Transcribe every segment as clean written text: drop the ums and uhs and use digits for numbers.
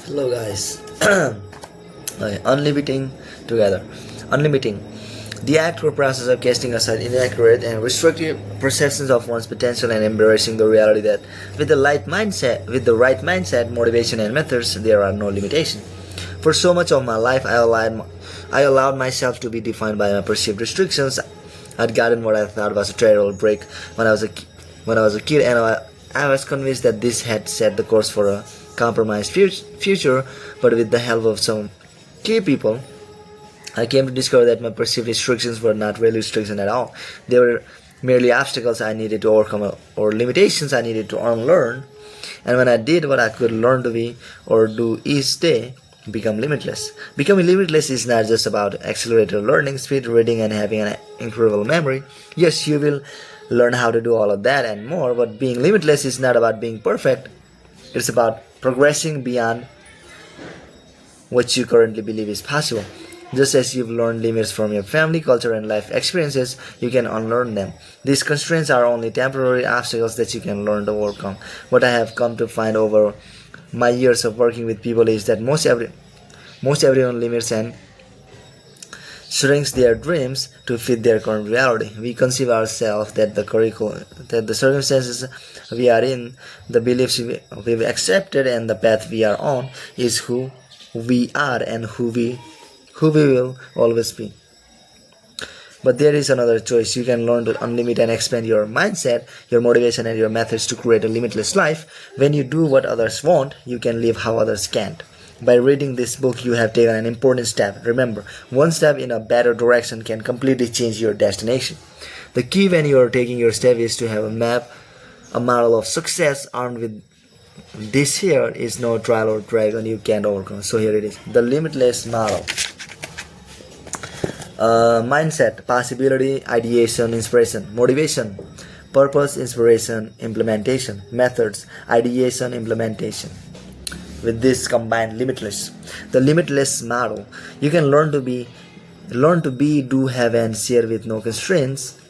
Hello guys. Okay, unlimiting together. Unlimiting. The act or process of casting aside inaccurate and restrictive perceptions of one's potential and embracing the reality that with the right mindset, motivation and methods, there are no limitations. For so much of my life I allowed myself to be defined by my perceived restrictions. I'd gotten what I thought was a terrible break when I was a kid, and I was convinced that this had set the course for a compromised future. But with the help of some key people, I came to discover that my perceived restrictions were not really restrictions at all. They were merely obstacles I needed to overcome or limitations I needed to unlearn. And when I did what I could learn to be or do each day, become limitless. Becoming limitless is not just about accelerated learning, speed, reading, and having an incredible memory. Yes, you will learn how to do all of that and more, but being limitless is not about being perfect. It's about progressing beyond what you currently believe is possible. Just as you've learned limits from your family, culture, and life experiences, you can unlearn them. These constraints are only temporary obstacles that you can learn to overcome. What I have come to find over my years of working with people is that most everyone limits and shrinks their dreams to fit their current reality. We conceive ourselves that the circumstances we are in, the beliefs we've accepted, and the path we are on is who we are and who we will always be. But there is another choice. You can learn to unlimit and expand your mindset, your motivation, and your methods to create a limitless life. When you do what others want, you can live how others can't. By reading this book, you have taken an important step. Remember, one step in a better direction can completely change your destination. The key when you are taking your step is to have a map, a model of success. Armed with this here is no trial or dragon you can't overcome. So here it is, the limitless model. Mindset, possibility, ideation, inspiration, motivation, purpose, inspiration, implementation, methods, ideation, implementation. With this combined, limitless. The limitless model. You can learn to be, do, have, and share with no constraints.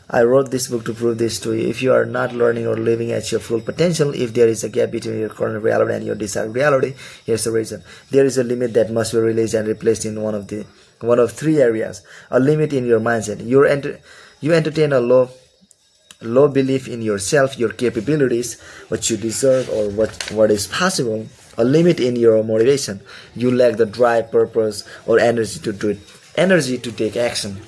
I wrote this book to prove this to you. If you are not learning or living at your full potential, if there is a gap between your current reality and your desired reality, here's the reason. There is a limit that must be released and replaced in one of three areas. A limit in your mindset. You entertain a low belief in yourself, your capabilities, what you deserve, or what is possible. A limit in your motivation. You lack the drive, purpose, or energy to take action.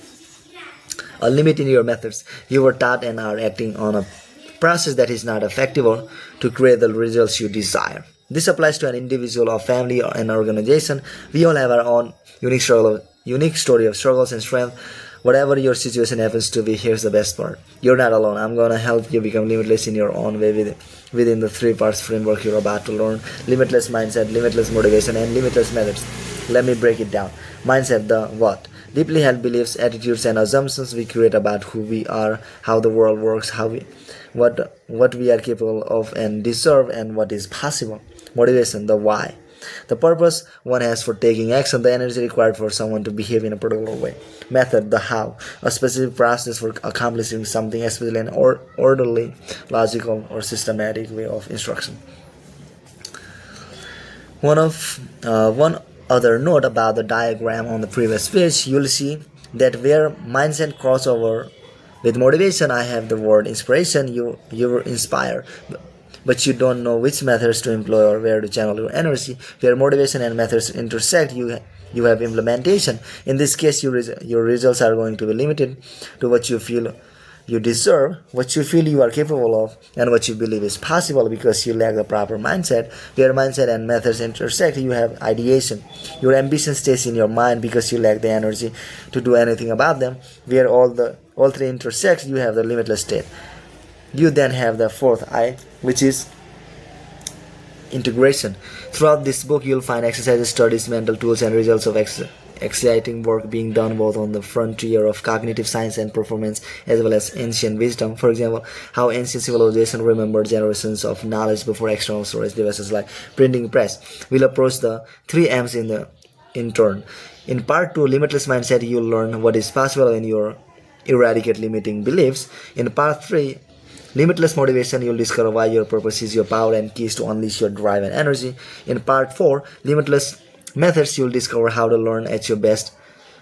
A limit in your methods. You were taught and are acting on a process that is not effective to create the results you desire. This applies to an individual, or family, or an organization. We all have our own unique story of struggles and strength. Whatever your situation happens to be, here's the best part. You're not alone. I'm going to help you become limitless in your own way within the 3 parts framework you're about to learn. Limitless mindset, limitless motivation, and limitless methods. Let me break it down. Mindset, the what? Deeply held beliefs, attitudes, and assumptions we create about who we are, how the world works, what we are capable of and deserve, and what is possible. Motivation, the why. The purpose one has for taking action, the energy required for someone to behave in a particular way. Method, the how, a specific process for accomplishing something, especially an orderly, logical, or systematic way of instruction. One other note about the diagram on the previous page, you'll see that where mindset crossover with motivation, I have the word inspiration. You were inspired, but you don't know which methods to employ or where to channel your energy. Where motivation and methods intersect, you have implementation. In this case, your results are going to be limited to what you feel you deserve, what you feel you are capable of, and what you believe is possible, because you lack the proper mindset. Where mindset and methods intersect, you have ideation. Your ambition stays in your mind because you lack the energy to do anything about them. Where all three intersect, you have the limitless state. You then have the fourth I, which is integration. Throughout this book, you'll find exercises, studies, mental tools, and results of exciting work being done both on the frontier of cognitive science and performance, as well as ancient wisdom. For example, how ancient civilization remembered generations of knowledge before external storage devices like printing press. We'll approach the 3 M's in turn. In part 2, limitless mindset, you'll learn what is possible when you eradicate limiting beliefs. In part 3, Limitless motivation, you'll discover why your purpose is your power and keys to unleash your drive and energy. In part 4, limitless methods, you'll discover how to learn at your best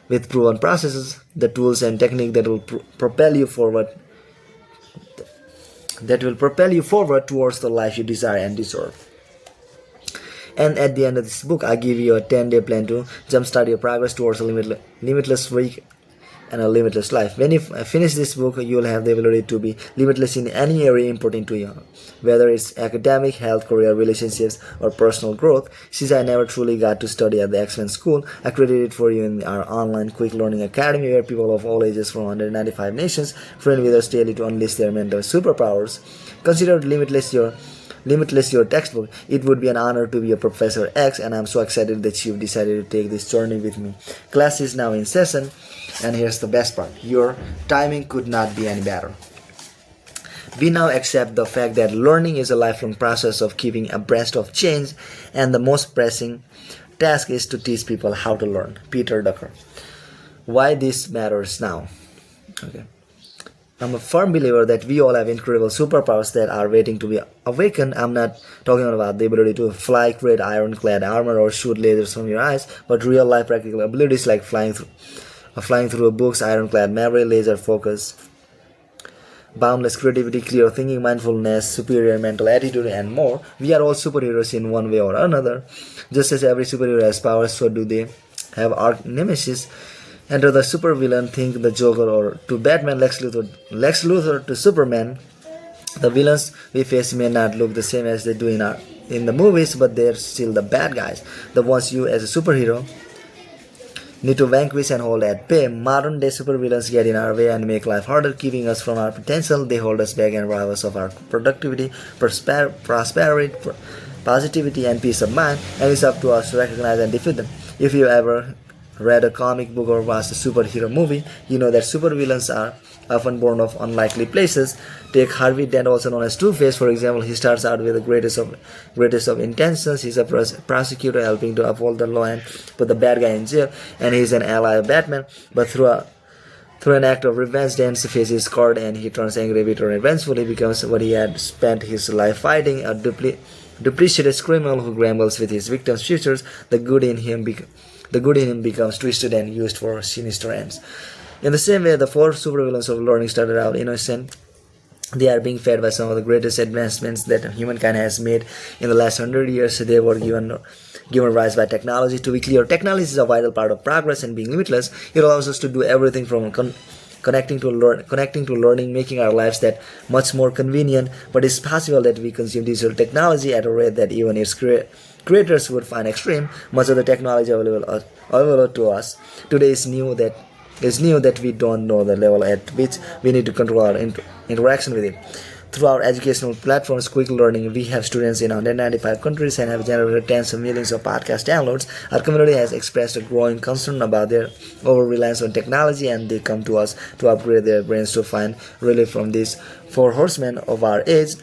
with proven processes, the tools and technique that will propel you forward towards the life you desire and deserve. And at the end of this book, I give you a 10-day plan to jumpstart your progress towards a limitless week and a limitless life. When you finish this book, you will have the ability to be limitless in any area important to you, whether it's academic, health, career, relationships, or personal growth. Since I never truly got to study at the X-Men School, I created it for you in our online quick learning academy, where people of all ages from 195 nations train with us daily to unleash their mental superpowers. Consider limitless your textbook. It would be an honor to be a Professor X, and I'm so excited that you've decided to take this journey with me. Class is now in session, and here's the best part. Your timing could not be any better. We now accept the fact that learning is a lifelong process of keeping abreast of change, and the most pressing task is to teach people how to learn. Peter Drucker. Why this matters now? Okay. I'm a firm believer that we all have incredible superpowers that are waiting to be awakened. I'm not talking about the ability to fly, create ironclad armor, or shoot lasers from your eyes, but real-life practical abilities like flying through books, ironclad memory, laser focus, boundless creativity, clear thinking, mindfulness, superior mental attitude, and more. We are all superheroes in one way or another. Just as every superhero has powers, so do they have arch nemesis. Enter the supervillain, think the Joker, or to Batman, Lex Luthor to Superman. The villains we face may not look the same as they do in the movies, but they're still the bad guys, the ones you as a superhero need to vanquish and hold at bay. Modern day supervillains get in our way and make life harder, keeping us from our potential. They hold us back and rob us of our productivity, prosperity, positivity, and peace of mind, and it's up to us to recognize and defeat them. If you ever read a comic book or watched a superhero movie, you know that supervillains are often born of unlikely places. Take Harvey Dent, also known as Two-Face, for example. He starts out with the greatest of intentions. He's a prosecutor helping to uphold the law and put the bad guy in jail, and he's an ally of Batman. But through an act of revenge, Dent's face is scarred and he turns angry, bitter, and vengeful. He becomes what he had spent his life fighting, a duplicitous criminal who gambles with his victims' futures. The good in him becomes twisted and used for sinister ends. In the same way, the four supervillains of learning started out innocent. They are being fed by some of the greatest advancements that humankind has made in the last 100 years. They were given rise by technology. To be clear, technology is a vital part of progress and being limitless. It allows us to do everything from connecting to learning, making our lives that much more convenient. But it's possible that we consume digital technology at a rate that even its creators would find extreme. Much of the technology available to us today is new that we don't know the level at which we need to control our interaction with it. Through our educational platforms, Quick Learning, we have students in 195 countries and have generated tens of millions of podcast downloads. Our community has expressed a growing concern about their over-reliance on technology, and they come to us to upgrade their brains to find relief from these four horsemen of our age: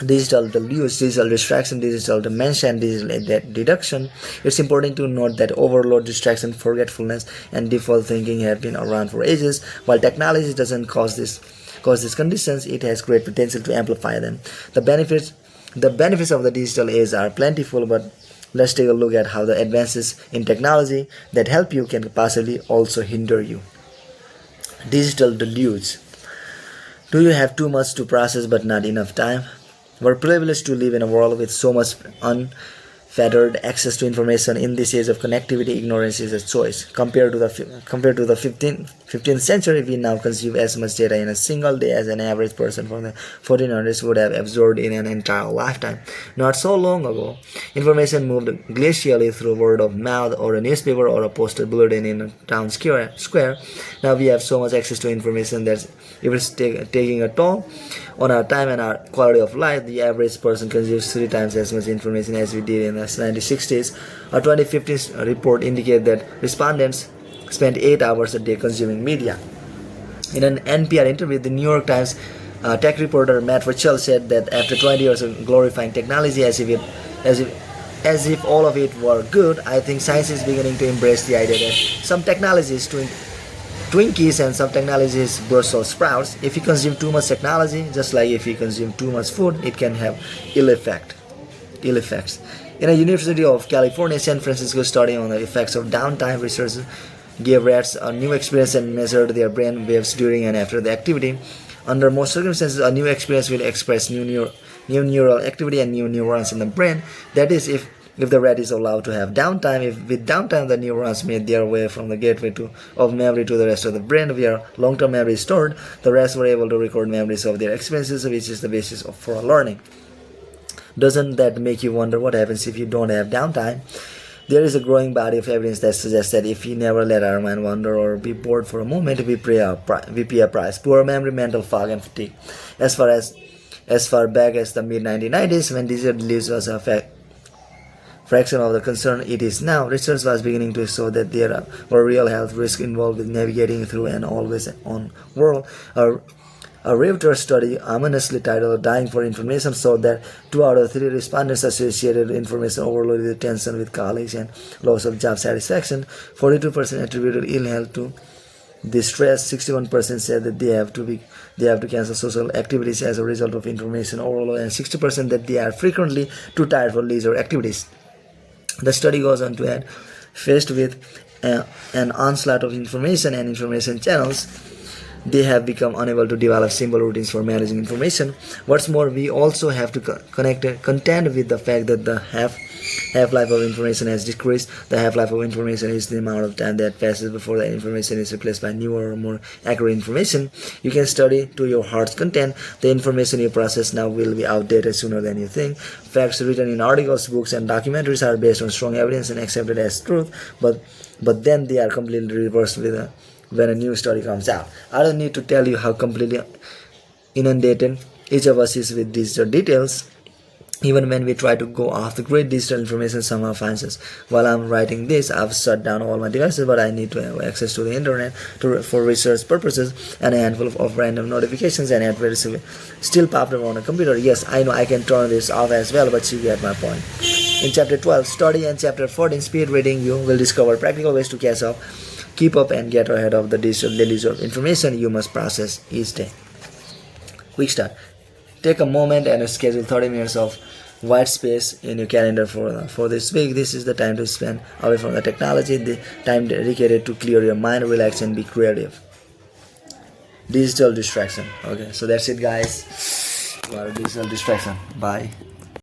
digital deluge, digital distraction, digital dementia, and digital deduction. It's important to note that overload, distraction, forgetfulness, and default thinking have been around for ages. While technology doesn't cause these conditions, it has great potential to amplify them. The benefits of the digital age are plentiful, but let's take a look at how the advances in technology that help you can possibly also hinder you. Digital deluge. Do you have too much to process but not enough time? We're privileged to live in a world with so much unfettered access to information. In this age of connectivity, ignorance is a choice. Compared to the 15th century, we now consume as much data in a single day as an average person from the 1400s would have absorbed in an entire lifetime. Not so long ago, information moved glacially through word of mouth or a newspaper or a posted bulletin in a town square. Now we have so much access to information that it's taking a toll on our time and our quality of life. The average person consumes 3 times as much information as we did in the 1960s. A 2015 report indicated that respondents spent 8 hours a day consuming media. In an NPR interview, the New York Times tech reporter Matt Ritchell said that after 20 years of glorifying technology as if all of it were good, I think science is beginning to embrace the idea that some technologies Twinkies, and some technology is Brussels sprouts. If you consume too much technology, just like if you consume too much food, it can have ill effects. In a University of California, San Francisco study on the effects of downtime, researchers gave rats a new experience and measured their brain waves during and after the activity. Under most circumstances, a new experience will express new neural activity and new neurons in the brain. That is, if the rat is allowed to have downtime. If with downtime the neurons made their way from the gateway of memory to the rest of the brain where long-term memory is stored, the rats were able to record memories of their experiences, which is the basis for learning. Doesn't that make you wonder what happens if you don't have downtime? There is a growing body of evidence that suggests that if we never let our mind wander or be bored for a moment, we pay a price. Poor memory, mental fog, and fatigue. As far back as the mid-1990s, when digital delays was a fraction of the concern it is now, research was beginning to show that there were real health risks involved with navigating through an always-on world. A Reuters study, ominously titled "Dying for Information," showed that 2 out of 3 respondents associated information overload with tension with colleagues and loss of job satisfaction. 42% attributed ill health to this stress. 61% said that they have to cancel social activities as a result of information overload, and 60% that they are frequently too tired for leisure activities. The study goes on to add, faced with an onslaught of information and information channels, they have become unable to develop simple routines for managing information. What's more, we also have to contend with the fact that the half-life of information has decreased. The half-life of information is the amount of time that passes before the information is replaced by newer or more accurate information. You can study to your heart's content. The information you process now will be outdated sooner than you think. Facts written in articles, books, and documentaries are based on strong evidence and accepted as truth, but then they are completely reversed when a new study comes out. I don't need to tell you how completely inundated each of us is with digital details. Even when we try to go off the grid, digital information somehow finds us. While I'm writing this, I've shut down all my devices, but I need to have access to the internet for research purposes, and a handful of random notifications and advertisements still popped up on a computer. Yes, I know I can turn this off as well, but you get my point. In Chapter 12, Study, and Chapter 14, Speed Reading, you will discover practical ways to catch up, keep up, and get ahead of the digital deluge of information you must process each day. Quick start. Take a moment and schedule 30 minutes of white space in your calendar for this week. This is the time to spend away from the technology, the time dedicated to clear your mind, relax, and be creative. Digital distraction. Okay, so that's it, guys. Digital distraction. Bye.